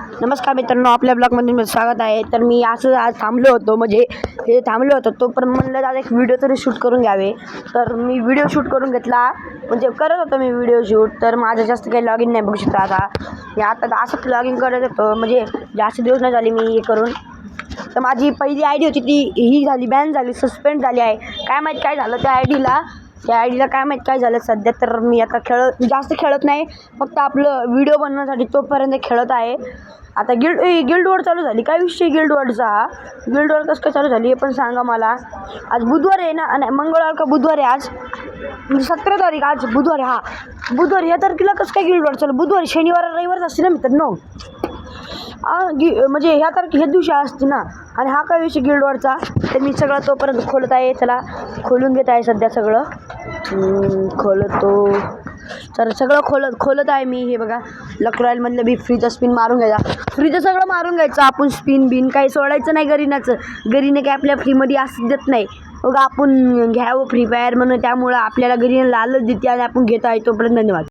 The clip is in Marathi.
नमस्कार मित्रांनो, आपल्या ब्लॉगमध्ये स्वागत आहे. तर मी असं आज थांबलो होतो, म्हणजे हे थांबलो होतो तो पण म्हणलं आज एक व्हिडिओ तरी शूट करून घ्यावे. तर मी व्हिडिओ शूट करून घेतला, म्हणजे करत होतो मी व्हिडिओ शूट. तर माझं जास्त काही लॉगिन नाही बघू शकता. मी आता असंच लॉगिन करत होतो, म्हणजे जास्त दिवस नाही झाले मी हे करून. तर माझी पहिली आय डी होती ती ही झाली, बॅन झाली, सस्पेंड झाली आहे. काय माहीत काय झालं त्या आय डीला काय माहीत काय झालं सध्या. तर मी आता जास्त खेळत नाही, फक्त आपलं व्हिडिओ बनवण्यासाठी तोपर्यंत खेळत आहे. आता गिल्ड वॉर चालू झाली. काय विषय गिल्ड वॉरचा? गिल्ड वॉर कसं काय चालू झाली हे पण सांगा मला. आज बुधवार आहे ना, आणि मंगळवार का बुधवार आहे आज, म्हणजे 17 तारीख आज बुधवार आहे. हा बुधवार या तारखेला कसं काय गिल्ड वॉर चालू? बुधवारी शनिवार रविवार असते ना मित्रांनो. म्हणजे ह्या दिवशी असते ना. आणि हा काय विषय गिल्ड वॉरचा? तर मी सगळं तोपर्यंत खोलत आहे. चला खोलून घेत आहे सध्या सगळं. खोलतो तर सगळं खोलत आहे मी. हे बघा, लक रॉयलमधलं बी फ्रीचं स्पिन मारून घ्यायचा. फ्रीचं सगळं मारून घ्यायचं आपण. स्पिन बिन काही सोडायचं नाही घरीनं काय आपल्या फ्रीमध्ये असं देत नाही. बघा आपण घ्यावं फ्री फायर म्हणून, त्यामुळं आपल्याला घरीनं लालच देते आणि आपण घेत आहे. तोपर्यंत धन्यवाद.